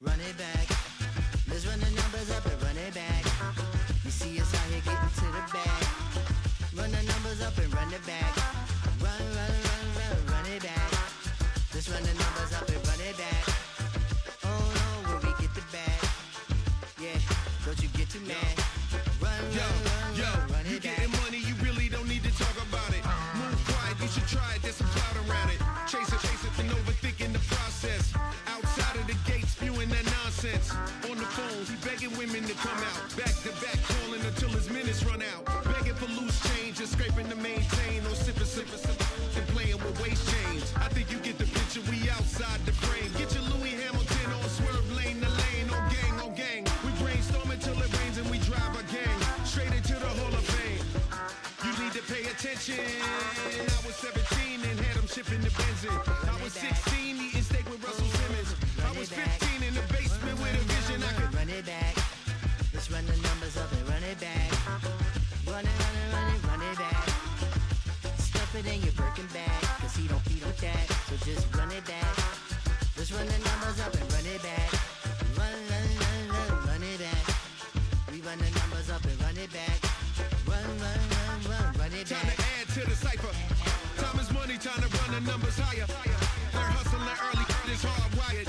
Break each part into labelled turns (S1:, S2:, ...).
S1: Run it back. Let's run the numbers up and run it back. You see us out here getting to the bag. Run the numbers up and run it back. Run, run, run, run, run it back. Let's run the numbers up and run it back. Oh no, where we get the bag. Yeah, don't you get too mad. Run, run it back.
S2: You getting money, you really don't need to talk about it. Move quiet, you should try it, there's some clout around it. Chase it, and overthinking the process. Outside of the gates, spewing that nonsense. On the phone, he begging women to come out. Back to back, calling until his minutes run out. Begging for loose change and scraping to maintain. Or sipping, and playing with waist chains. I think you get the picture, we outside the frame. Get your Louis Hamilton on swerve lane to lane. On gang. We brainstorm until it rains and we drive a gang. Straight into the Hall of Fame. You need to pay attention. I was 17 and had them shipping the benzine. I was 16 eating steak with Russell Simmons. I was 15 in the basement with a vision. I could
S1: run it back. Let's run the numbers up and run it back. Run it back. Stuff it in your Birkin bag, cause he don't eat with that. So just run it back. Let's run the numbers up and run it back. Run it back. We run the numbers up and run it back. Run it back.
S2: Time to add to the cipher. Time is money, time to run the numbers higher. They're hustling early, it's hardwired.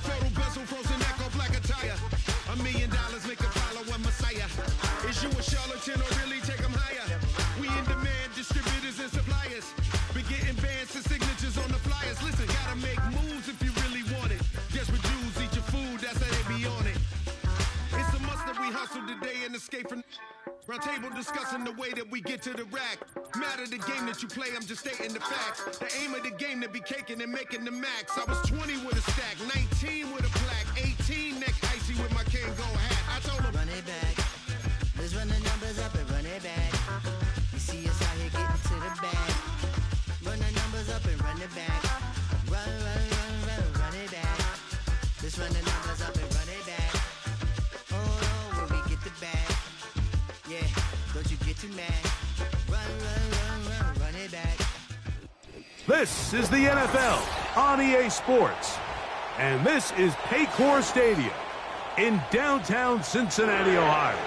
S2: Total bezel, frozen echo, black attire. $1 million make a follow a messiah. Is you a charlatan or really take them higher? We in demand, distributors and suppliers. Been getting bands and signatures on the flyers. Listen, gotta make moves if you really want it. Desperate Jews eat your food, that's how they be on it. It's a must that we hustle today and escape from round table discussing the way that we get to the rack. Matter the game that you play, I'm just stating the facts. The aim of the game to be caking and making the max. I was 20 with a stack, 19 with a plaque, 18 neck icy with my Kango hat. I told him,
S1: run it back. Let's run the numbers up and run it back. You see us out here getting to the bag. Run the numbers up and run it back. Run it back. Let's run the numbers up and run it back. Oh no, where we get the bag. Yeah, don't you get too mad. Run it back.
S3: This is the NFL on EA Sports. And this is Paycor Stadium in downtown Cincinnati, Ohio.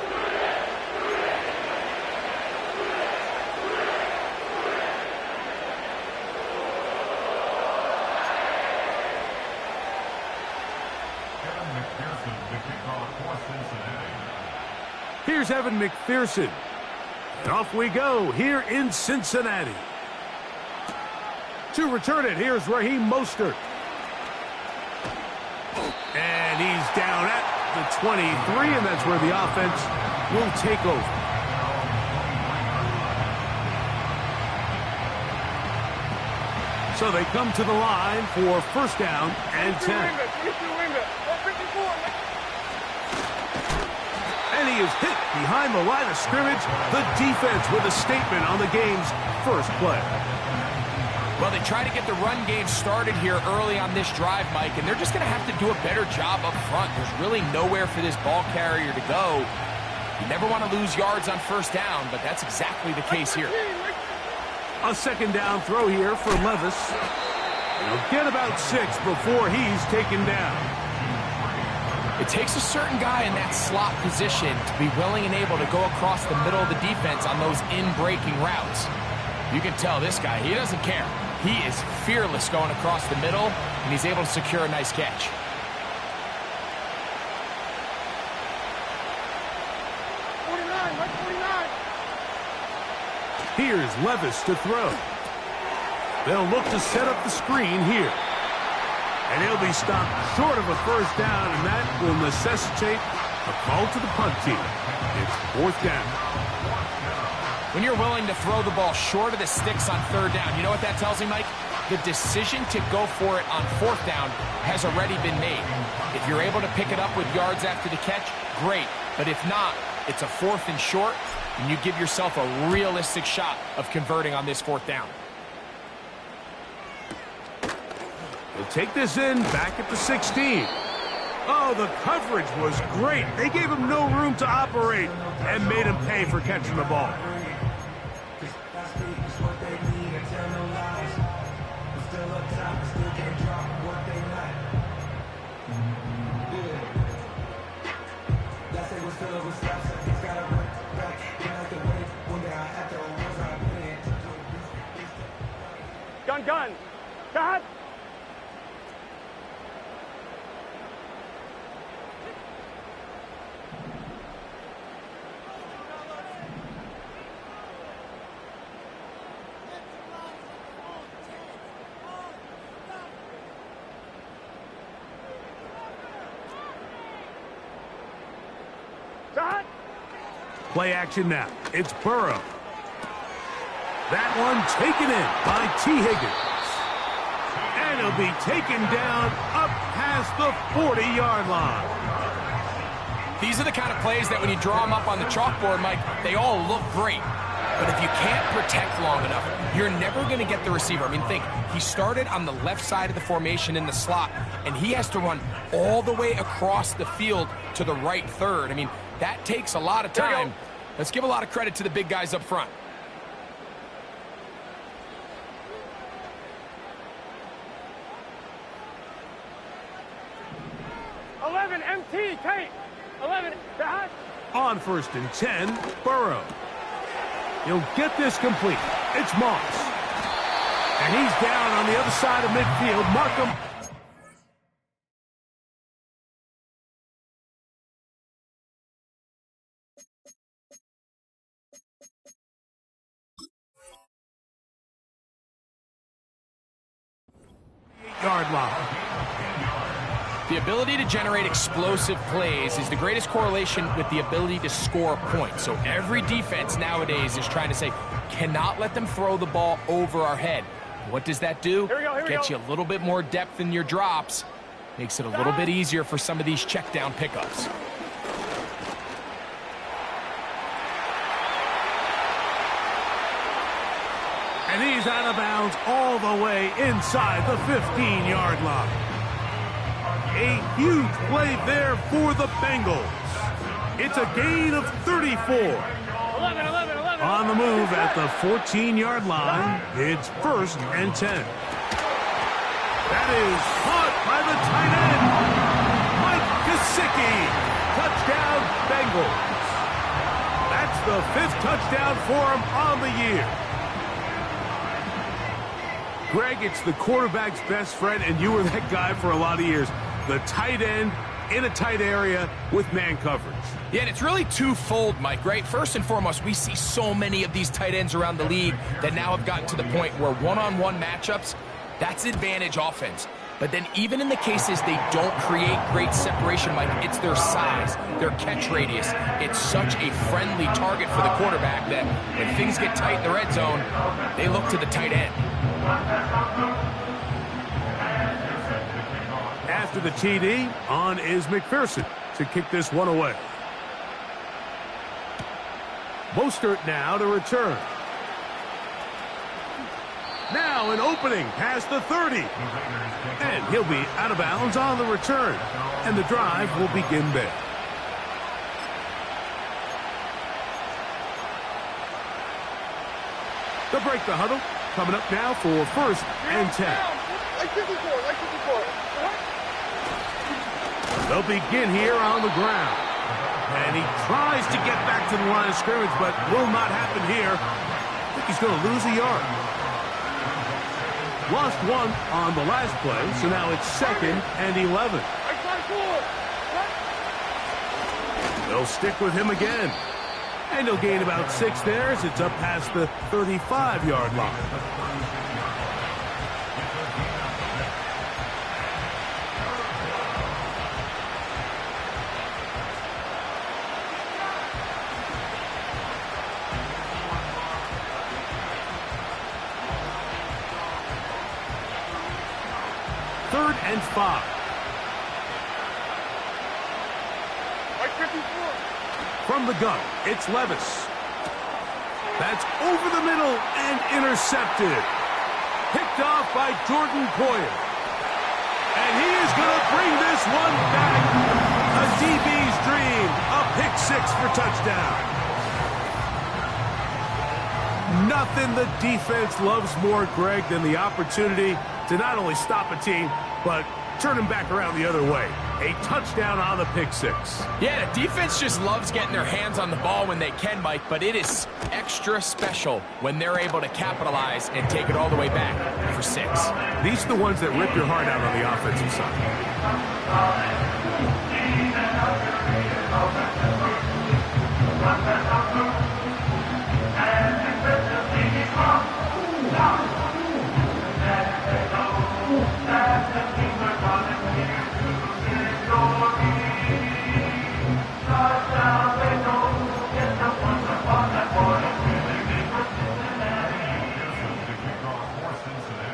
S3: Here's Evan McPherson. And off we go here in Cincinnati. To return it, here's Raheem Mostert. And he's down at the 23, and that's where the offense will take over. So they come to the line for first down and 10. And he is hit behind the line of scrimmage. The defense with a statement on the game's first play.
S4: Well, they try to get the run game started here early on this drive, Mike, and they're just going to have to do a better job up front. There's really nowhere for this ball carrier to go. You never want to lose yards on first down, but that's exactly the case here.
S3: A second down throw here for Levis. He'll get about 6 before he's taken down.
S4: It takes a certain guy in that slot position to be willing and able to go across the middle of the defense on those in-breaking routes. You can tell this guy, he doesn't care. He is fearless going across the middle, and he's able to secure a nice catch.
S3: Here's Levis to throw. They'll look to set up the screen here. And he'll be stopped short of a first down, and that will necessitate a call to the punt team. It's 4th down.
S4: When you're willing to throw the ball short of the sticks on 3rd down, you know what that tells me, Mike? The decision to go for it on 4th down has already been made. If you're able to pick it up with yards after the catch, great. But if not, it's a 4th and short, and you give yourself a realistic shot of converting on this 4th down.
S3: They'll take this in back at the 16. Oh, the coverage was great. They gave him no room to operate and made him pay for catching the ball.
S5: Gun. Cut.
S3: Play action now. It's Burrow. That one taken in by T. Higgins. And he'll be taken down up past the 40-yard line.
S4: These are the kind of plays that when you draw them up on the chalkboard, Mike, they all look great. But if you can't protect long enough, you're never going to get the receiver. I mean, think, he started on the left side of the formation in the slot, and he has to run all the way across the field to the right third. I mean, that takes a lot of time. Let's give a lot of credit to the big guys up front.
S5: MT, tight. 11, back.
S3: On 1st and 10, Burrow. He'll get this complete. It's Moss. And he's down on the other side of midfield. Mark him. Yard line.
S4: The ability to generate explosive plays is the greatest correlation with the ability to score points. So every defense nowadays is trying to say, cannot let them throw the ball over our head. What does that do? Gets you a little bit more depth in your drops. Makes it a little bit easier for some of these check down pickups.
S3: And he's out of bounds all the way inside the 15-yard line. A huge play there for the Bengals. It's a gain of 34.
S5: 11.
S3: On the move at the 14-yard line, it's 1st and 10. That is caught by the tight end, Mike Gesicki. Touchdown, Bengals. That's the 5th touchdown for him on the year. Greg, it's the quarterback's best friend, and you were that guy for a lot of years. The tight end in a tight area with man coverage.
S4: Yeah, and it's really twofold, Mike, right? First and foremost, we see so many of these tight ends around the league that now have gotten to the point where one-on-one matchups, that's advantage offense. But then even in the cases they don't create great separation, Mike, it's their size, their catch radius. It's such a friendly target for the quarterback that when things get tight in the red zone, they look to the tight end.
S3: After the TD, on is McPherson to kick this one away. Mostert now to return. Now an opening past the 30. And he'll be out of bounds on the return. And the drive will begin there. They'll break the huddle. Coming up now for 1st and 10.
S5: Like 54.
S3: They'll begin here on the ground. And he tries to get back to the line of scrimmage, but will not happen here. The he's going to lose a yard. Lost one on the last play, so now it's 2nd and 11. They'll stick with him again. And he'll gain about 6 there as it's up past the 35-yard line. Third and 5. From the gun, it's Levis. That's over the middle and intercepted. Picked off by Jordan Poyer. And he is going to bring this one back. A DB's dream. A pick 6 for touchdown. Nothing the defense loves more, Greg, than the opportunity to not only stop a team, but turn them back around the other way. A touchdown on the pick 6.
S4: Yeah, the defense just loves getting their hands on the ball when they can, Mike, but it is extra special when they're able to capitalize and take it all the way back for 6.
S3: These are the ones that rip your heart out on the offensive side.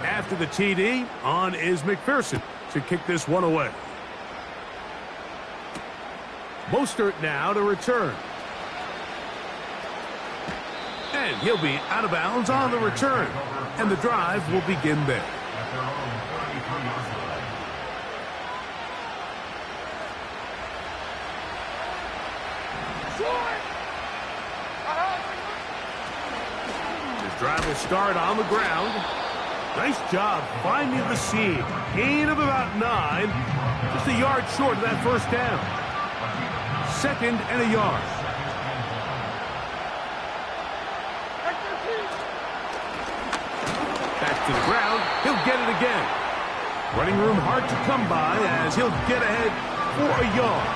S3: After the TD, on is McPherson to kick this one away. Mostert now to return. And he'll be out of bounds on the return. And the drive will begin there. This drive will start on the ground. Nice job finding the seam. Gain of about 9. Just a yard short of that first down. 2nd and a yard. Back to the ground. He'll get it again. Running room hard to come by as he'll get ahead for a yard.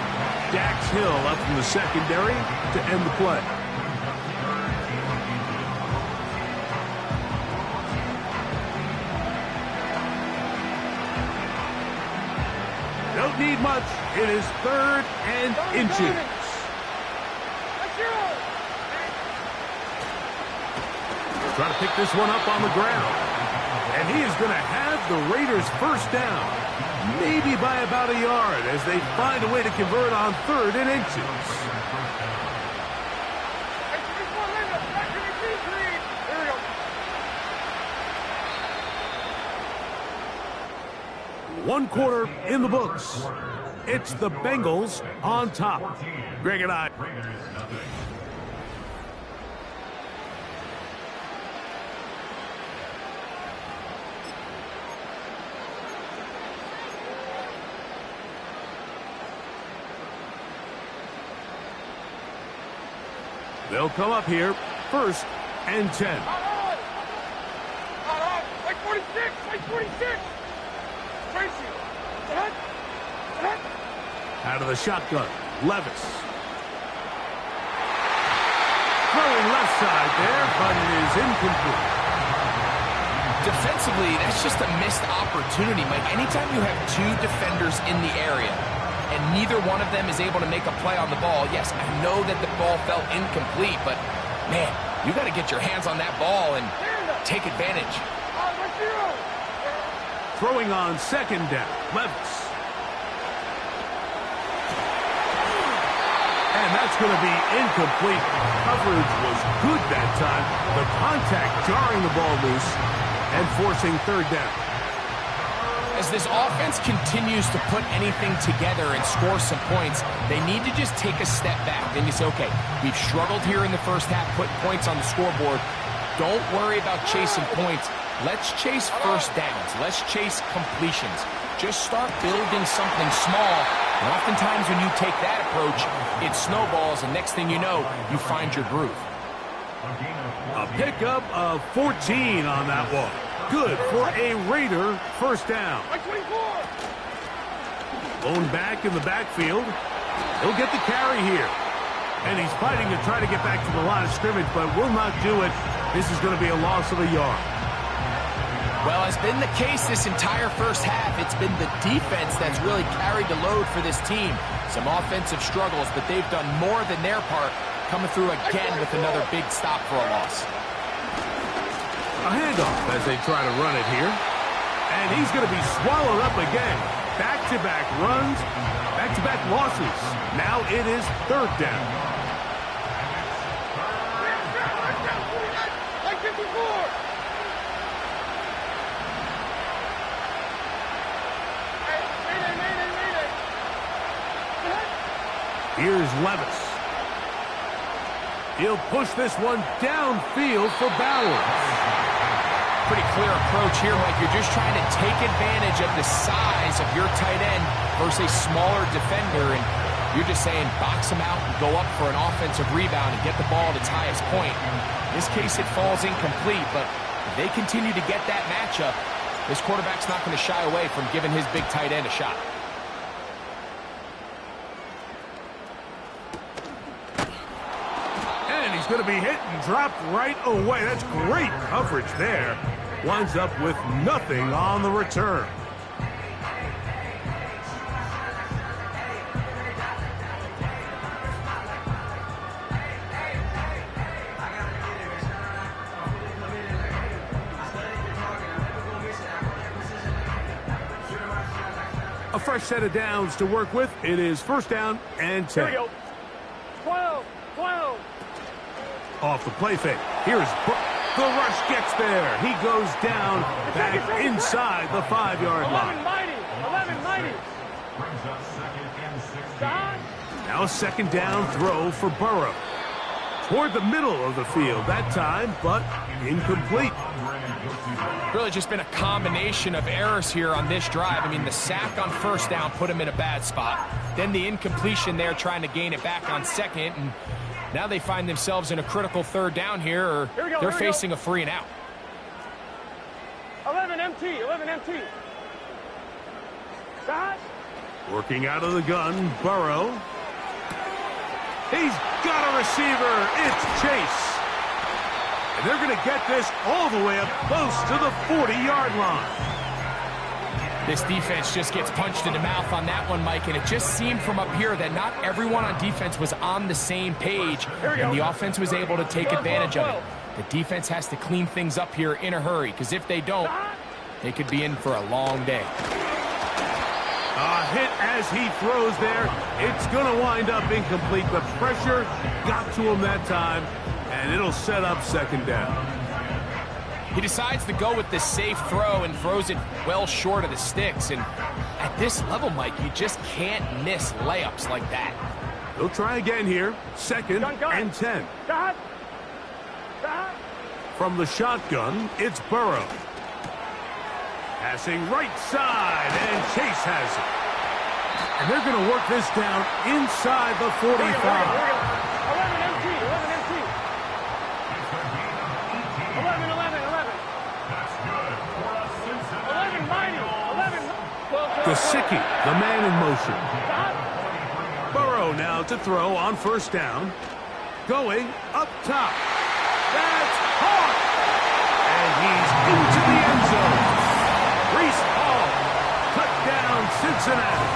S3: Dax Hill up from the secondary to end the play. Don't need much. It is 3rd and inches. Try to pick this one up on the ground. And he is going to have the Raiders first down. Maybe by about a yard as they find a way to convert on 3rd and inches. One quarter in the books. It's the Bengals on top. Greg and I. They'll come up here, 1st and 10.
S5: Like 46, like 46. Tracy,
S3: out of the shotgun, Levis. Throwing left side there, but it is incomplete.
S4: Defensively, that's just a missed opportunity, Mike. Anytime you have 2 defenders in the area and neither one of them is able to make a play on the ball, yes, I know that the ball felt incomplete, but, man, you got to get your hands on that ball and take advantage.
S3: Throwing on 2nd down, Levis. And that's going to be incomplete. Coverage was good that time. The contact jarring the ball loose and forcing 3rd down.
S4: As this offense continues to put anything together and score some points, they need to just take a step back. Then you say, okay, we've struggled here in the first half, putting points on the scoreboard. Don't worry about chasing points. Let's chase first downs. Let's chase completions. Just start building something small. And oftentimes when you take that approach, it snowballs, and next thing you know, you find your groove.
S3: A pickup of 14 on that one. Good for a Raider first down.
S5: Like 24.
S3: Blown back in the backfield. He'll get the carry here. And he's fighting to try to get back to the line of scrimmage, but will not do it. This is going to be a loss of a yard.
S4: Well, as been the case this entire first half, it's been the defense that's really carried the load for this team. Some offensive struggles, but they've done more than their part, coming through again with another big stop for a loss.
S3: A handoff as they try to run it here. And he's going to be swallowed up again. Back-to-back runs, back-to-back losses. Now it is third down.
S5: Like 54.
S3: Here's Levis. He'll push this one downfield for Bowers.
S4: Pretty clear approach here, Mike. You're just trying to take advantage of the size of your tight end versus a smaller defender, and you're just saying box him out and go up for an offensive rebound and get the ball at its highest point. In this case, it falls incomplete, but if they continue to get that matchup, this quarterback's not going to shy away from giving his big tight end a shot.
S3: Going to be hit and dropped right away. That's great coverage there. Winds up with nothing on the return. A fresh set of downs to work with. It is first down and 10.
S5: Here we go. 12.
S3: Off the play fake. Here's the rush gets there. He goes down back inside the 5-yard line.
S5: 11 mighty.
S3: Now a second down throw for Burrow. Toward the middle of the field that time, but incomplete.
S4: Really just been a combination of errors here on this drive. I mean, the sack on first down put him in a bad spot. Then the incompletion there trying to gain it back on second, and now they find themselves in a critical third down here, or they're facing a free and out.
S5: 11 MT. Dot.
S3: Working out of the gun, Burrow. He's got a receiver. It's Chase. And they're going to get this all the way up close to the 40-yard line.
S4: This defense just gets punched in the mouth on that one, Mike, and it just seemed from up here that not everyone on defense was on the same page, and the offense was able to take advantage of it. The defense has to clean things up here in a hurry, because if they don't, they could be in for a long day.
S3: A hit as he throws there. It's going to wind up incomplete. The pressure got to him that time, and it'll set up second down.
S4: He decides to go with the safe throw and throws it well short of the sticks. And at this level, Mike, you just can't miss layups like that.
S3: He'll try again here. Second and 10. From the shotgun, it's Burrow. Passing right side, and Chase has it. And they're going to work this down inside the 45.
S5: 11 MT. 11 mighty. 11.
S3: Gesicki, the man in motion. Burrow now to throw on first down. Going up top. That's caught. And he's into the end zone. Reese Hall, cut down Cincinnati.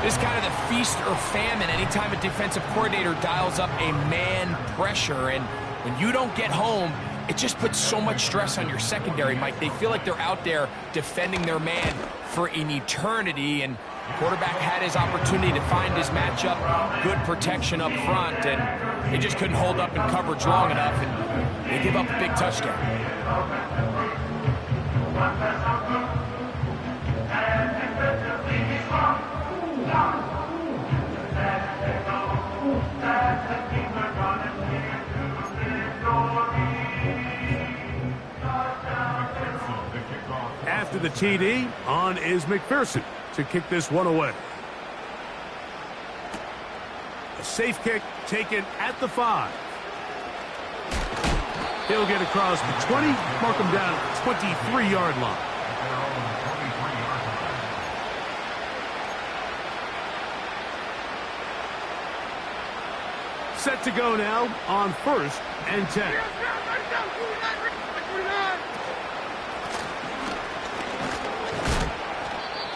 S4: This is kind of the feast or famine anytime a defensive coordinator dials up a man pressure. And when you don't get home, it just puts so much stress on your secondary, Mike. They feel like they're out there defending their man for an eternity. And the quarterback had his opportunity to find his matchup, good protection up front, and they just couldn't hold up in coverage long enough, and they give up a big touchdown.
S3: After the TD, on is McPherson to kick this one away. A safe kick taken at the 5. He'll get across the 20, mark him down at the 23-yard line. Set to go now on 1st and 10.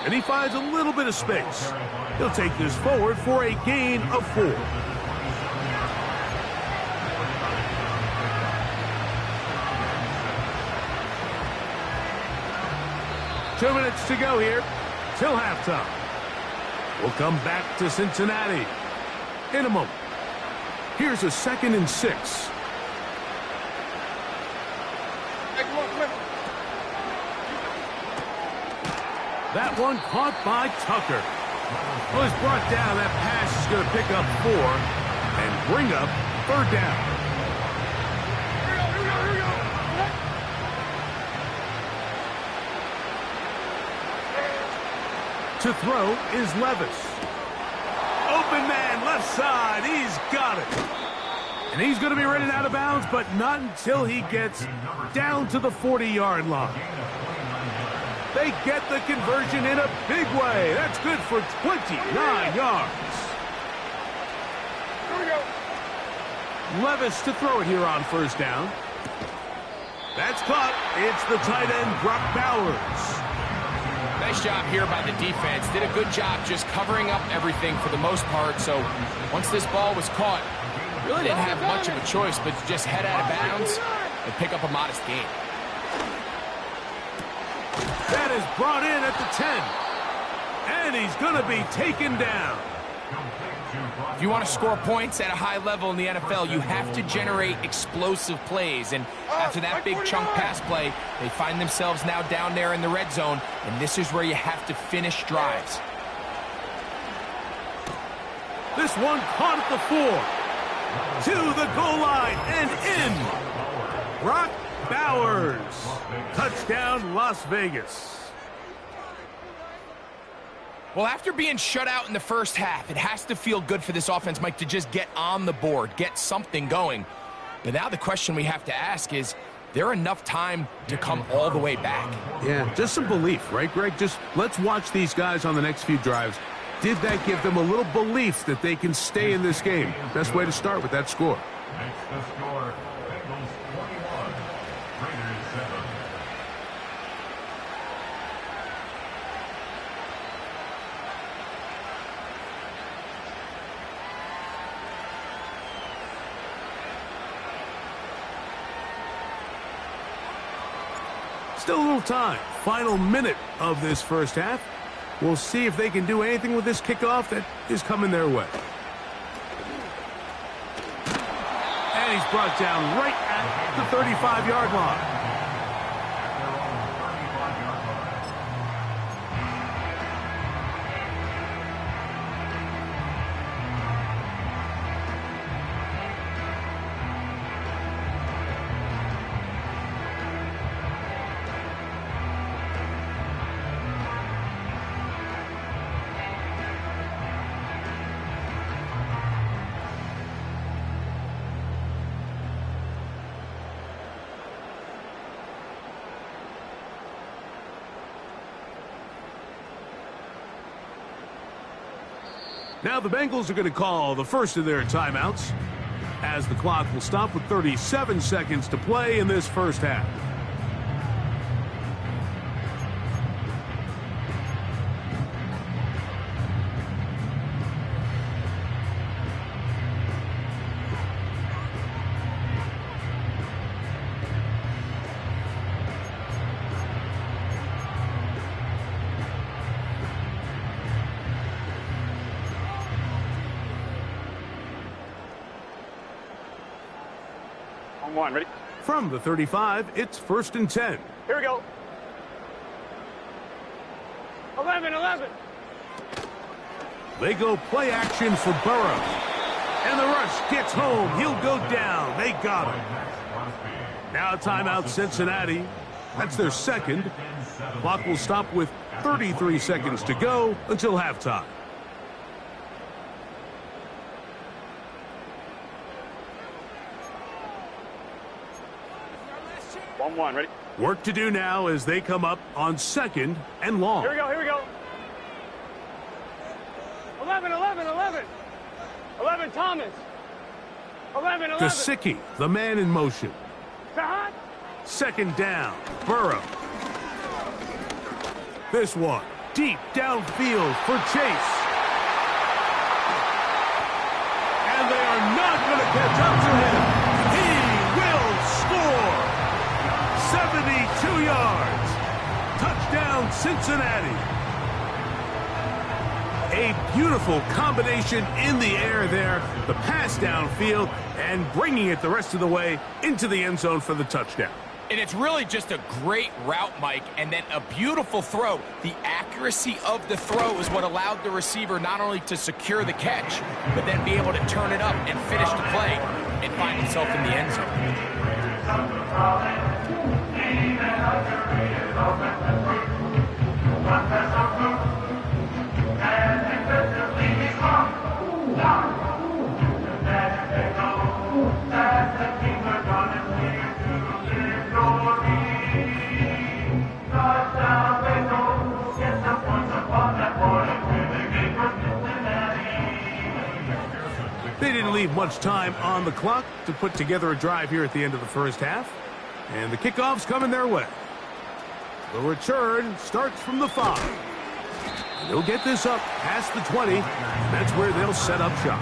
S3: And he finds a little bit of space. He'll take this forward for a gain of 4. Two minutes to go here till halftime. We'll come back to Cincinnati in a moment. Here's a 2nd and 6. That one caught by Tucker. Well, it's brought down. That pass is going to pick up 4 and bring up 3rd down. To throw is Levis. Open man, left side. He's got it. And he's going to be running out of bounds, but not until he gets down to the 40-yard line. They get the conversion in a big way. That's good for 29 yards. Levis to throw it here on 1st down. That's caught. It's the tight end, Brock Bowers.
S4: Nice job here by the defense. Did a good job just covering up everything for the most part. So once this ball was caught, really didn't have much of a choice but to just head out of bounds and pick up a modest gain.
S3: That is brought in at the 10. And he's going to be taken down.
S4: If you want to score points at a high level in the NFL, you have to generate explosive plays. And after that big chunk pass play, they find themselves now down there in the red zone. And this is where you have to finish drives.
S3: This one caught at the 4. To the goal line and in. Brock Bowers. Touchdown, Las Vegas.
S4: Well, after being shut out in the first half, it has to feel good for this offense, Mike, to just get on the board, get something going. But now the question we have to ask is there enough time to come all the way back?
S3: Yeah, just some belief, right, Greg? Just let's watch these guys on the next few drives. Did that give them a little belief that they can stay in this game? Best way to start with that score.
S6: Next the score, Bengals 21, Raiders 7.
S3: Still a little time. Final minute of this first half. We'll see if they can do anything with this kickoff that is coming their way. And he's brought down right at the 35-yard line. Now the Bengals are going to call the first of their timeouts as the clock will stop with 37 seconds to play in this first half.
S5: One, ready?
S3: From the 35, it's 1st and 10.
S5: Here we go. 11.
S3: They go play action for Burrow. And the rush gets home. He'll go down. They got him. Now timeout Cincinnati. That's their second. Clock will stop with 33 seconds to go until halftime.
S5: On one, ready?
S3: Work to do now as they come up on 2nd and long.
S5: Here we go, here we go. 11, 11, 11. 11, Thomas. 11, 11.
S3: Gesicki, the man in motion.
S5: Sahad.
S3: 2nd down, Burrow. This one, deep downfield for Chase. And they are not going to catch up to him. He will score. 72 yards. Touchdown, Cincinnati. A beautiful combination in the air there. The pass downfield and bringing it the rest of the way into the end zone for the touchdown.
S4: And it's really just a great route, Mike, and then a beautiful throw. The accuracy of the throw is what allowed the receiver not only to secure the catch, but then be able to turn it up and finish the play and find himself in the end zone.
S3: They didn't leave much time on the clock to put together a drive here at the end of the first half. And the kickoff's coming their way. The return starts from the 5. And they'll get this up past the 20. And that's where they'll set up shop.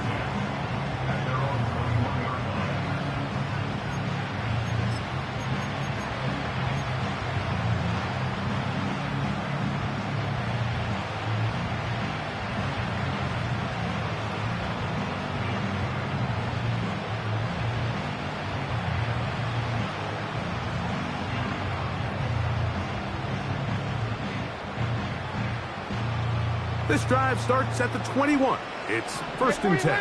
S3: This drive starts at the 21. It's 1st and 10.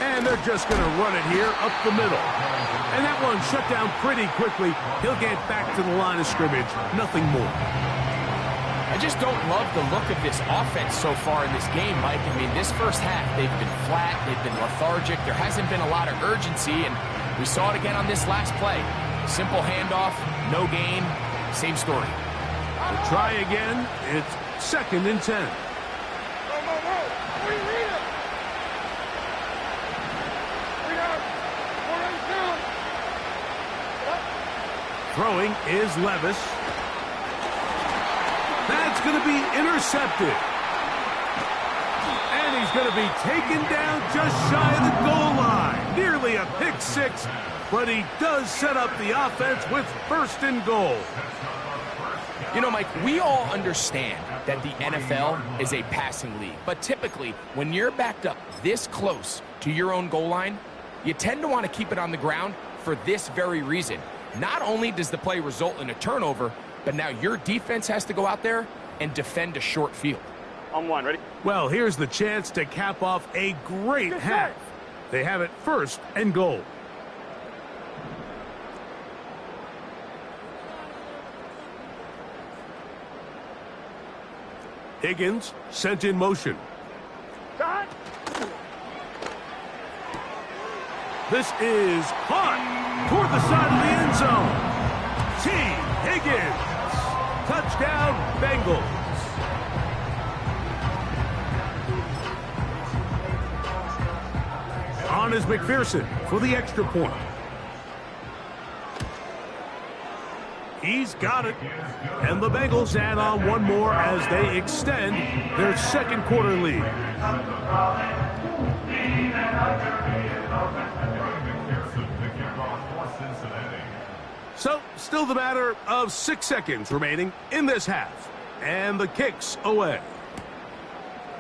S3: And they're just going to run it here up the middle. And that one shut down pretty quickly. He'll get back to the line of scrimmage. Nothing more.
S4: I just don't love the look of this offense so far in this game, Mike. I mean, this first half, they've been flat. They've been lethargic. There hasn't been a lot of urgency, and we saw it again on this last play. Simple handoff, no gain, same story.
S3: To try again, it's 2nd and 10. Throwing is Levis. That's going to be intercepted. And he's going to be taken down just shy of the goal line. Nearly a pick 6, but he does set up the offense with 1st and goal.
S4: You know, Mike, we all understand that the NFL is a passing league. But typically, when you're backed up this close to your own goal line, you tend to want to keep it on the ground for this very reason. Not only does the play result in a turnover, but now your defense has to go out there and defend a short field.
S5: On one, ready?
S3: Well, here's the chance to cap off a great half. They have it 1st and goal. Higgins sent in motion. This is caught toward the side of the end zone. T. Higgins. Touchdown, Bengals. On is McPherson for the extra point. He's got it. And the Bengals add on one more as they extend their 2nd quarter lead. So, still the matter of 6 seconds remaining in this half. And the kick's away.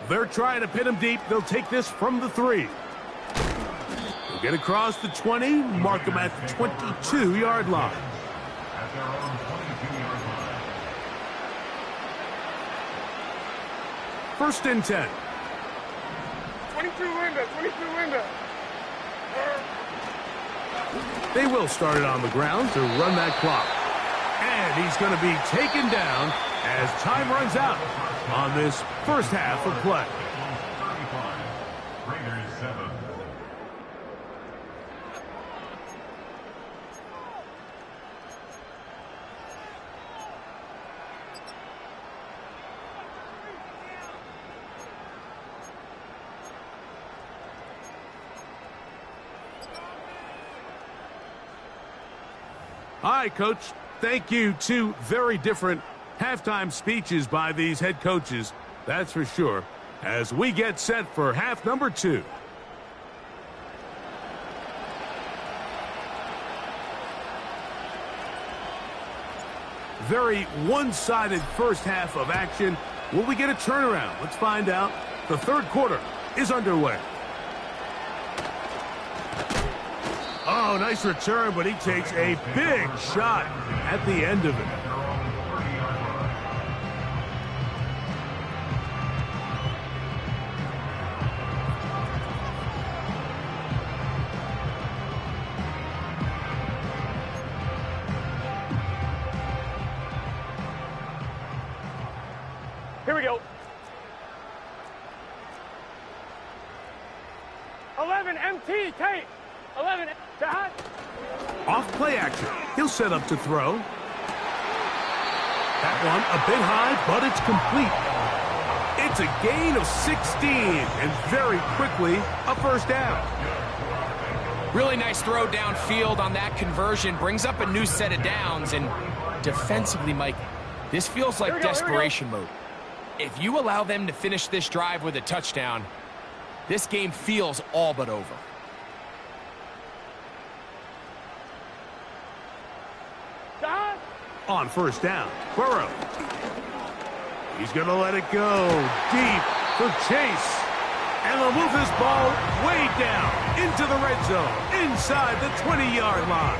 S3: They're trying to pin him deep. They'll take this from the 3. They'll get across the 20, mark him at the 22-yard line. First and 10.
S5: 22 Linda, 22 Linda.
S3: They will start it on the ground to run that clock. And he's going to be taken down as time runs out on this first half of play. All right, Coach. Thank you. Two very different halftime speeches by these head coaches. That's for sure. As we get set for half number 2. Very one-sided first half of action. Will we get a turnaround? Let's find out. The third quarter is underway. Oh, nice return, but he takes a big shot at the end of it.
S5: Here we go. 11 MT, Tate. 11 Dad.
S3: Off play action. He'll set up to throw. That one a bit high, but it's complete. It's a gain of 16, and very quickly a first down.
S4: Really nice throw downfield on that conversion. Brings up a new set of downs, and defensively, Mike, this feels like desperation mode. If you allow them to finish this drive with a touchdown, this game feels all but over.
S5: Dad.
S3: On first down, Burrow. He's going to let it go deep for Chase. And they'll move this ball way down into the red zone, inside the 20-yard line.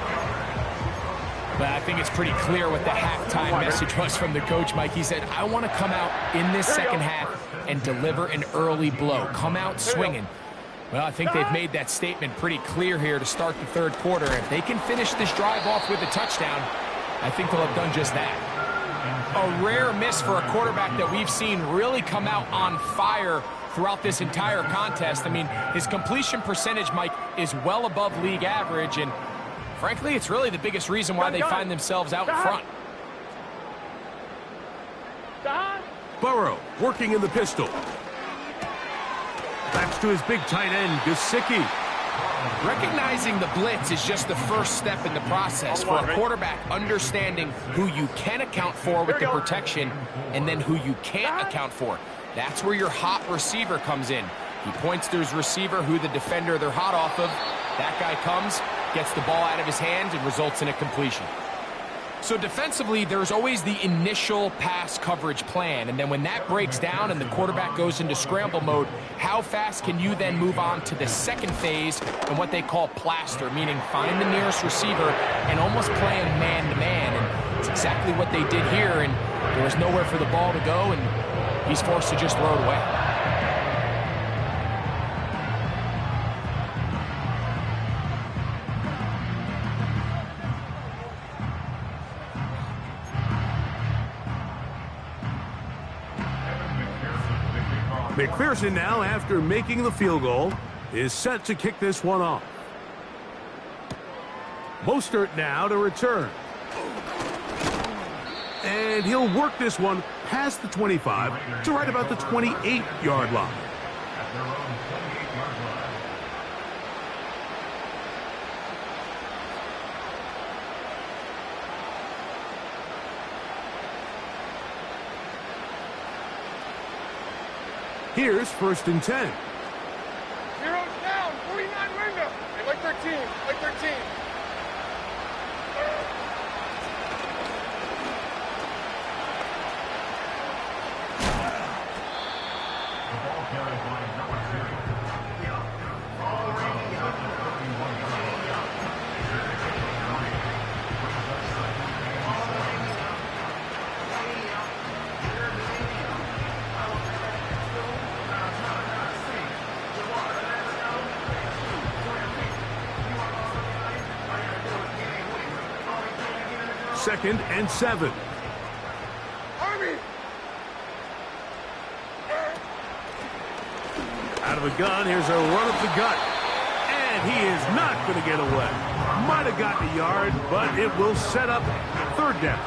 S4: But I think it's pretty clear what the halftime message was from the coach, Mike. He said, I want to come out in this second half and deliver an early blow. Come out swinging. Well, I think they've made that statement pretty clear here to start the third quarter. If they can finish this drive off with a touchdown, I think they'll have done just that. A rare miss for a quarterback that we've seen really come out on fire throughout this entire contest. I mean, his completion percentage, Mike, is well above league average, and frankly, it's really the biggest reason why they find themselves out in front.
S3: Burrow working in the pistol. That's to his big tight end, Gesicki.
S4: Recognizing the blitz is just the first step in the process for a quarterback, understanding who you can account for with the protection and then who you can't account for. That's where your hot receiver comes in. He points to his receiver, who the defender they're hot off of. That guy comes, gets the ball out of his hands, and results in a completion. So defensively, there's always the initial pass coverage plan, and then when that breaks down and the quarterback goes into scramble mode, how fast can you then move on to the second phase and what they call plaster, meaning find the nearest receiver and almost play him man-to-man, and it's exactly what they did here, and there was nowhere for the ball to go, and he's forced to just throw it away.
S3: McPherson now, after making the field goal, is set to kick this one off. Mostert now to return. And he'll work this one past the 25 to right about the 28-yard line.
S6: At their own 28-yard line.
S3: Here's 1st and 10.
S5: Zero's down. 49 window. Hey, like 13. Like 13.
S6: The ball carried by number 2. Already at the 31-yard line.
S3: Second and 7.
S5: Army.
S3: Out of the gun, here's a run up the gut. And he is not going to get away. Might have gotten a yard, but it will set up 3rd down.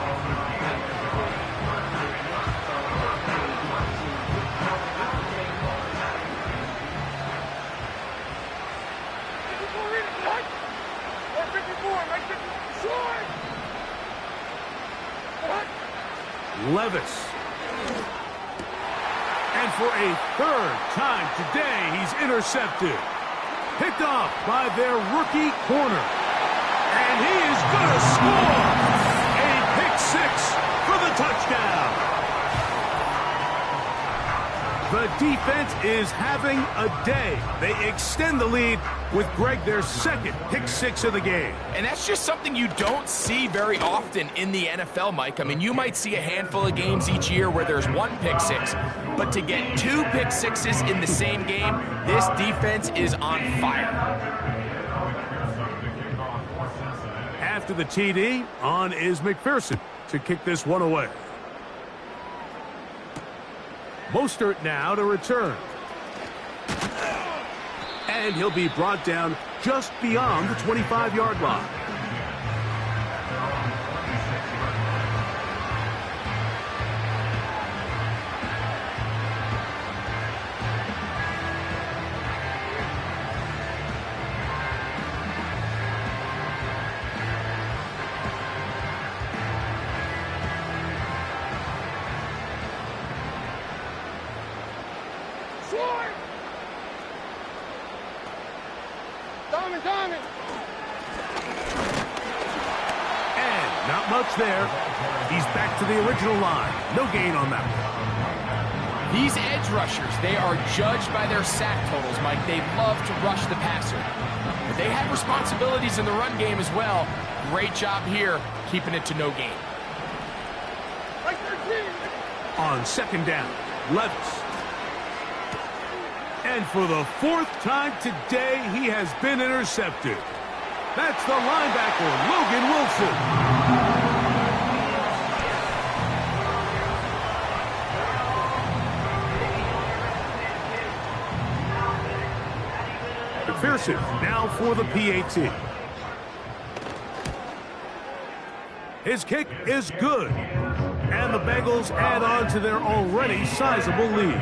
S3: Levis. And for a third time today, he's intercepted. Picked off by their rookie corner. And he is going to score. A pick six for the touchdown. The defense is having a day. They extend the lead with Greg, their second pick six of the game.
S4: And that's just something you don't see very often in the NFL, Mike. I mean, you might see a handful of games each year where there's one pick six, but to get two pick sixes in the same game, this defense is on fire.
S3: After the TD, on is McPherson to kick this one away. Mostert now to return. And he'll be brought down just beyond the 25-yard line. And not much there. He's back to the original line. No gain on that one.
S4: These edge rushers, they are judged by their sack totals, Mike. They love to rush the passer. But they have responsibilities in the run game as well. Great job here, keeping it to no gain.
S3: On second down, Levis. And for the fourth time today, he has been intercepted. That's the linebacker, Logan Wilson. McPherson now for the PAT. His kick is good. And the Bengals add on to their already sizable lead.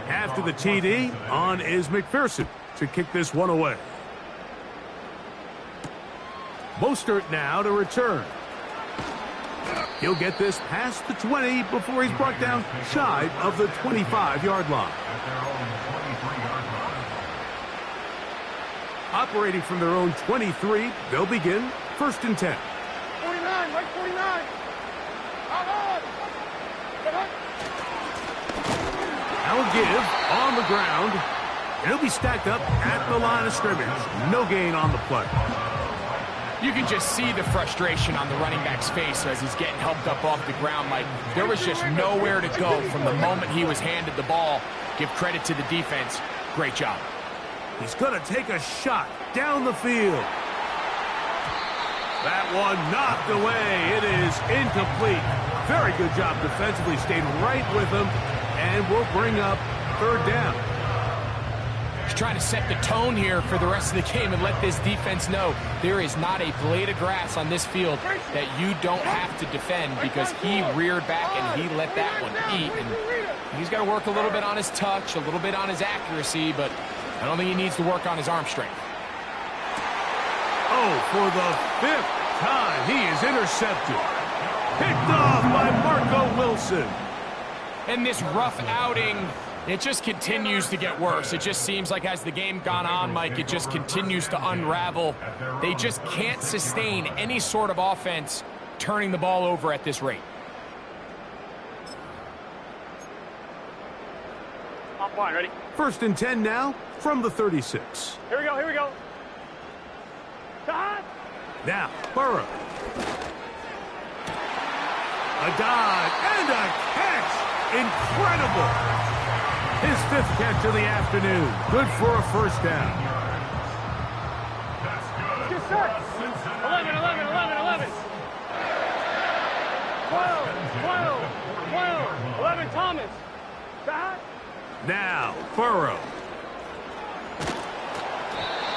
S3: After the TD, on is McPherson to kick this one away. Mostert now to return. He'll get this past the 20 before he's brought down shy of the 25-yard line. Operating from their own 23, they'll begin 1st and 10.
S5: 49, right 49. Out on.
S3: Now a give on the ground. And he'll be stacked up at the line of scrimmage. No gain on the play.
S4: You can just see the frustration on the running back's face as he's getting helped up off the ground, Mike. There was just nowhere to go from the moment he was handed the ball. Give credit to the defense. Great job.
S3: He's going to take a shot down the field. That one knocked away. It is incomplete. Very good job defensively. Stayed right with him. And we'll bring up 3rd down.
S4: He's trying to set the tone here for the rest of the game and let this defense know there is not a blade of grass on this field that you don't have to defend, because he reared back and he let that one eat. And he's got to work a little bit on his touch, a little bit on his accuracy, but I don't think he needs to work on his arm strength.
S3: Oh, for the 5th time, he is intercepted. Picked off by Marco Wilson.
S4: And this rough outing, it just continues to get worse. It just seems like as the game gone on, Mike, it just continues to unravel. They just can't sustain any sort of offense turning the ball over at this rate.
S5: Top line, ready?
S3: 1st and 10 now from the 36.
S5: Here we go, here we go.
S3: Now, Burrow. A dive and a catch. Incredible. His 5th catch of the afternoon. Good for a 1st down.
S5: Get set. 11, 11, 11, 11. 12, 12, 12. 11, Thomas. Back.
S3: Now, Burrow.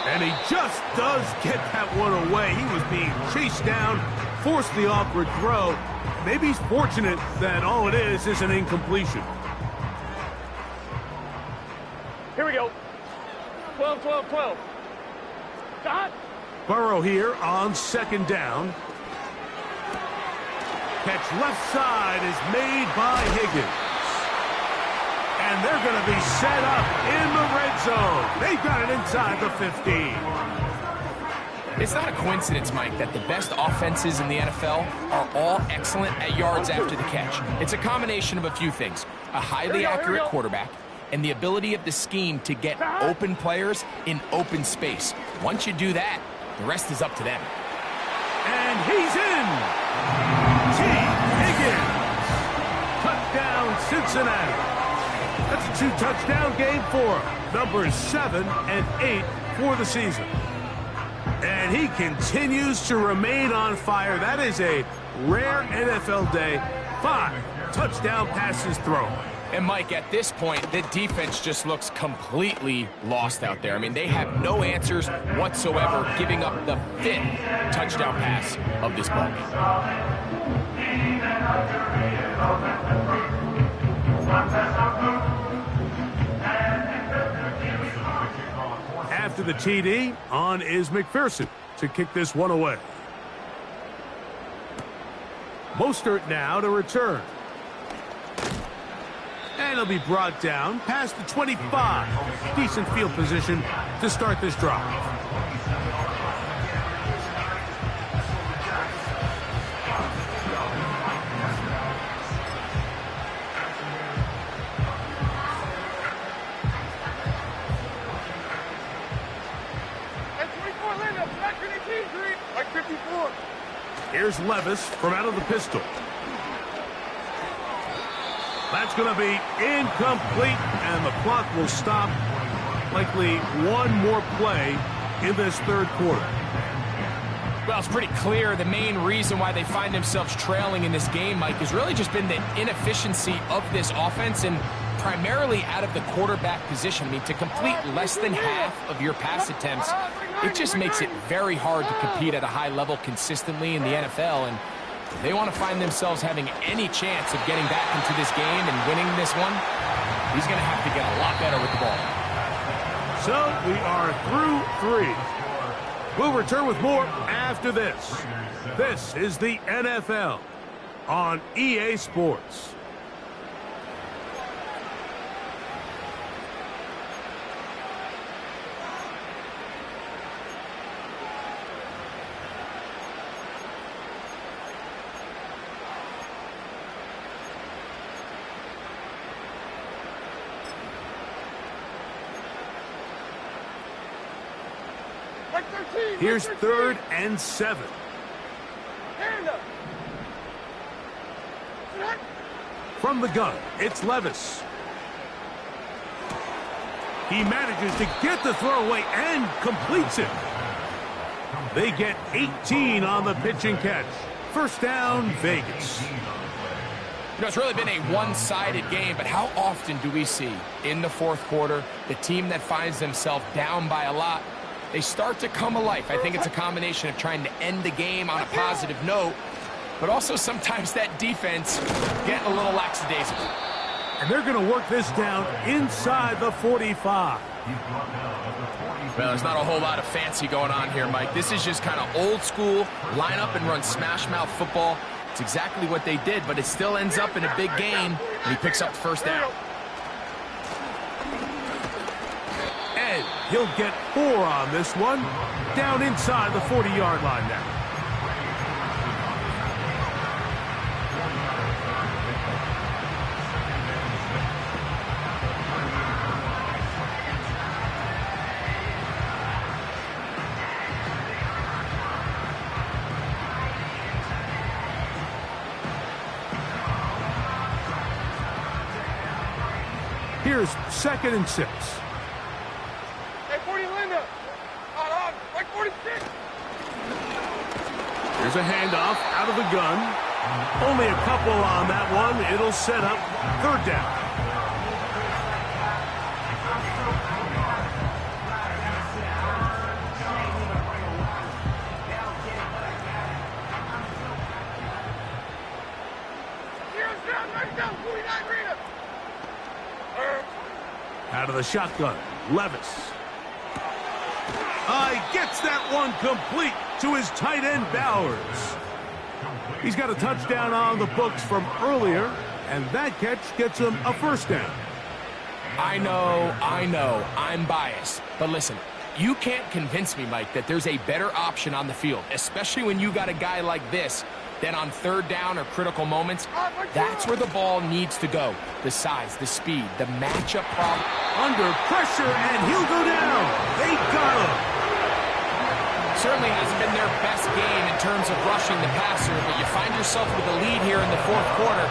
S3: And he just does get that one away. He was being chased down, forced the awkward throw. Maybe he's fortunate that all it is an incompletion.
S5: Here we go. 12, 12, 12.
S3: Burrow here on second down. Catch left side is made by Higgins. And they're going to be set up in the red zone. They've got it inside the 15.
S4: It's not a coincidence, Mike, that the best offenses in the NFL are all excellent at yards after the catch. It's a combination of a few things. A highly accurate quarterback and the ability of the scheme to get open players in open space. Once you do that, the rest is up to them.
S3: And he's in. T. Higgins. Touchdown, Cincinnati. That's a 2-touchdown game for him. Numbers 7 and 8 for the season. And he continues to remain on fire. That is a rare NFL day. 5 touchdown passes thrown.
S4: And, Mike, at this point, the defense just looks completely lost out there. I mean, they have no answers whatsoever, giving up the 5th touchdown pass of this ball game.
S3: After the TD, on is McPherson to kick this one away. Mostert now to return. And he'll be brought down past the 25. Decent field position to start this drive. Here's Levis from out of the pistol. That's going to be incomplete, and the clock will stop. Likely one more play in this third quarter.
S4: Well, it's pretty clear the main reason why they find themselves trailing in this game, Mike, has really just been the inefficiency of this offense and primarily out of the quarterback position. I mean, to complete less than half of your pass attempts, it just makes it very hard to compete at a high level consistently in the NFL. And if they want to find themselves having any chance of getting back into this game and winning this one, he's going to have to get a lot better with the ball.
S3: So we are through 3. We'll return with more after this. This is the NFL on EA Sports. Here's 3rd and 7. From the gun, it's Levis. He manages to get the throw away and completes it. They get 18 on the pitch and catch. First down, Vegas.
S4: You know, it's really been a one-sided game, but how often do we see in the fourth quarter the team that finds themselves down by a lot, they start to come alive? I think it's a combination of trying to end the game on a positive note, but also sometimes that defense getting a little lackadaisical.
S3: And they're going to work this down inside the 45.
S4: Well, there's not a whole lot of fancy going on here, Mike. This is just kind of old school, line up and run smash mouth football. It's exactly what they did, but it still ends up in a big game, and he picks up the first down.
S3: And he'll get 4 on this one, down inside the 40-yard line now. Here's 2nd and 6.
S5: Hey, 40 Linda. On, like 46.
S3: Here's a handoff out of the gun. Only a couple on that one. It'll set up 3rd down. Out of the shotgun, Levis. Gets that one complete to his tight end, Bowers. He's got a touchdown on the books from earlier, and that catch gets him a first down.
S4: I know, I'm biased. But listen, you can't convince me, Mike, that there's a better option on the field, especially when you got a guy like this, then on third down or critical moments, that's where the ball needs to go. The size, the speed, the matchup problem.
S3: Under pressure, and he'll go down. They got him.
S4: Certainly hasn't been their best game in terms of rushing the passer, but you find yourself with a lead here in the fourth quarter.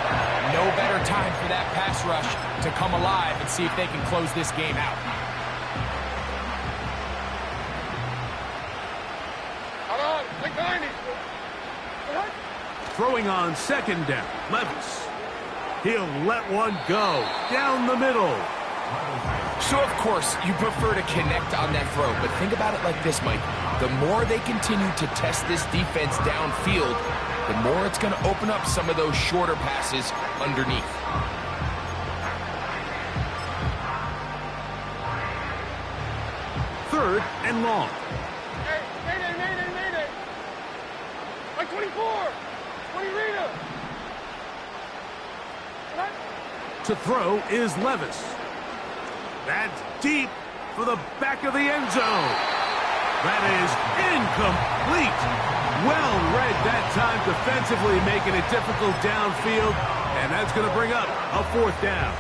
S4: No better time for that pass rush to come alive and see if they can close this game out.
S5: Hold on, like 90.
S3: Throwing on second down, Levis. He'll let one go down the middle.
S4: So, of course, you prefer to connect on that throw, but think about it like this, Mike. The more they continue to test this defense downfield, the more it's going to open up some of those shorter passes underneath.
S3: Third and long.
S5: Hey, mayday. Like 24. 20 Raiderz.
S3: To throw is Levis. That's deep for the back of the end zone. That is incomplete. Well read that time defensively, making it difficult downfield, and that's going to bring up a fourth down.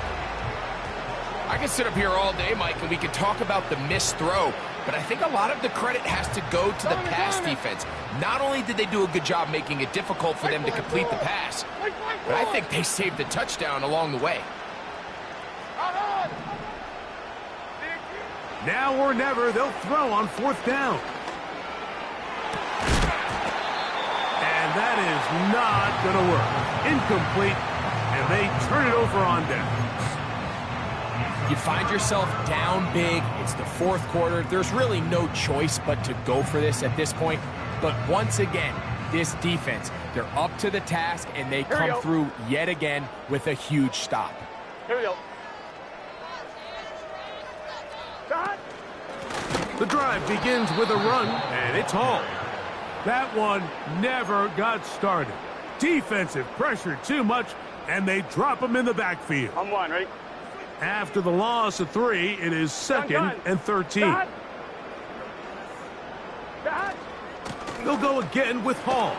S4: I can sit up here all day, Mike, and we can talk about the missed throw, but I think a lot of the credit has to go to the pass defense. Not only did they do a good job making it difficult for them to complete the pass, but I think they saved the touchdown along the way.
S3: Now or never, they'll throw on fourth down. And that is not going to work. Incomplete, and they turn it over on downs.
S4: You find yourself down big. It's the fourth quarter. There's really no choice but to go for this at this point. But once again, this defense, they're up to the task, and they come through yet again with a huge stop.
S5: Here we go.
S3: The drive begins with a run, and it's Hall. That one never got started. Defensive pressure too much, and they drop him in the backfield.
S5: I'm one, ready?
S3: After the loss of 3, it is second and 13. They'll go again with Hall.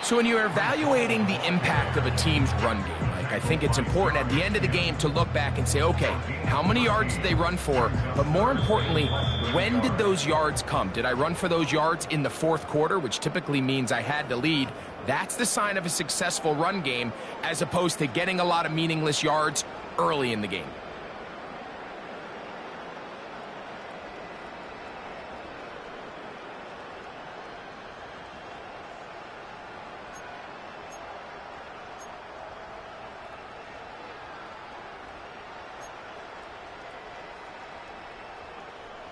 S4: So when you're evaluating the impact of a team's run game, Mike, I think it's important at the end of the game to look back and say, okay, how many yards did they run for? But more importantly, when did those yards come? Did I run for those yards in the fourth quarter, which typically means I had to lead? That's the sign of a successful run game, as opposed to getting a lot of meaningless yards early in the game.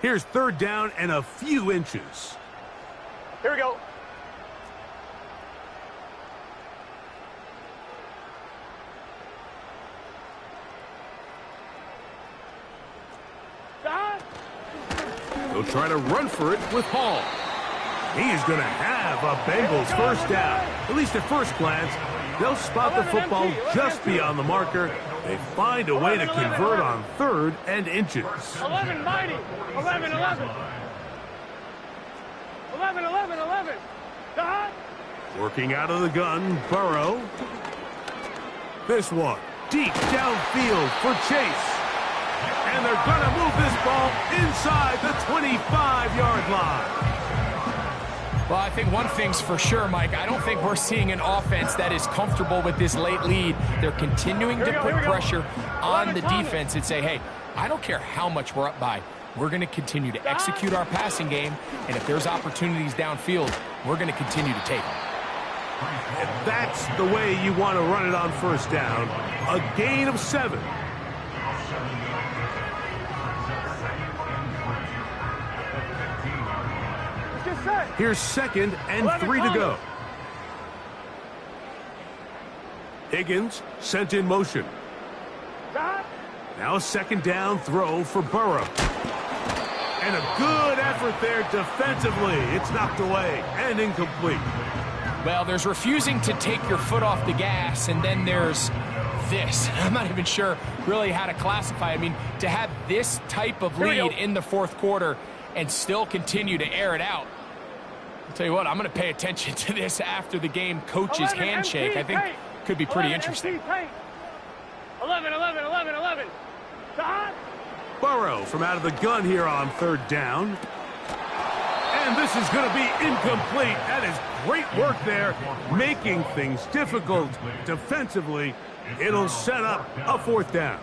S3: Here's third down and a few inches.
S5: Here we go.
S3: They'll try to run for it with Hall. He's going to have a Bengals first down. At least at first glance, they'll spot the football just beyond the marker. They find a way to convert on third and inches.
S5: 11, mighty. 11. 11.
S3: Working out of the gun, Burrow. This one, deep downfield for Chase. And they're going to move this ball inside the 25-yard line.
S4: Well, I think one thing's for sure, Mike. I don't think we're seeing an offense that is comfortable with this late lead. They're continuing to put pressure on the defense and say, hey, I don't care how much we're up by. We're going to continue to execute our passing game, and if there's opportunities downfield, we're going to continue to take them.
S3: And that's the way you want to run it on first down. A gain of 7. Here's second and 3 to go. Higgins sent in motion. Now a second down throw for Burrow. And a good effort there defensively. It's knocked away and incomplete.
S4: Well, there's refusing to take your foot off the gas, and then there's this. I'm not even sure really how to classify it. I mean, to have this type of lead in the fourth quarter and still continue to air it out. I'll tell you what, I'm going to pay attention to this after the game coach's handshake. I think could be pretty interesting.
S5: 11.
S3: Burrow from out of the gun here on third down. And this is going to be incomplete. That is great work there, making things difficult defensively. It'll set up a fourth down.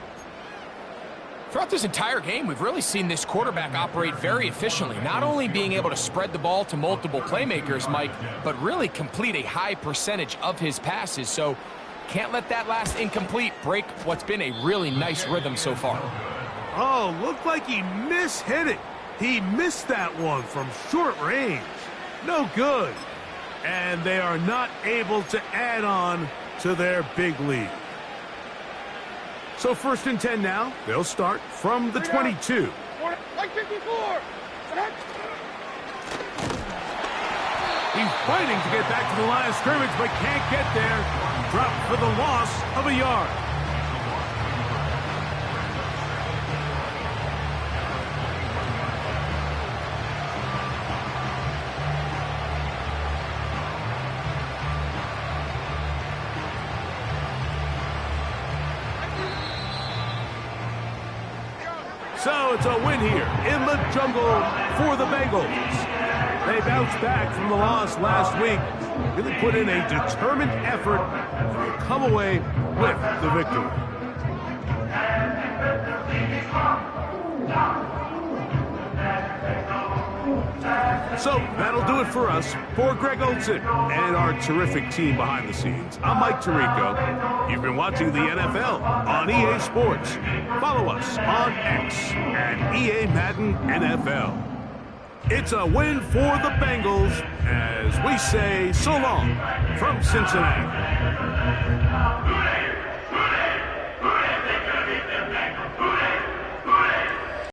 S4: Throughout this entire game, we've really seen this quarterback operate very efficiently, not only being able to spread the ball to multiple playmakers, Mike, but really complete a high percentage of his passes. So can't let that last incomplete break what's been a really nice rhythm so far.
S3: Oh, looked like he mishit it. He missed that one from short range. No good. And they are not able to add on to their big lead. So 1st and 10 now. They'll start from the 22.
S5: Like 54.
S3: He's fighting to get back to the line of scrimmage, but can't get there. Dropped for the loss of a yard. So it's a win here in the jungle for the Bengals. They bounced back from the loss last week, really put in a determined effort to come away with the victory. So that'll do it for us. For Greg Olson and our terrific team behind the scenes, I'm Mike Tirico. You've been watching the NFL on EA Sports. Follow us on X at EA Madden NFL. It's a win for the Bengals as we say so long from Cincinnati.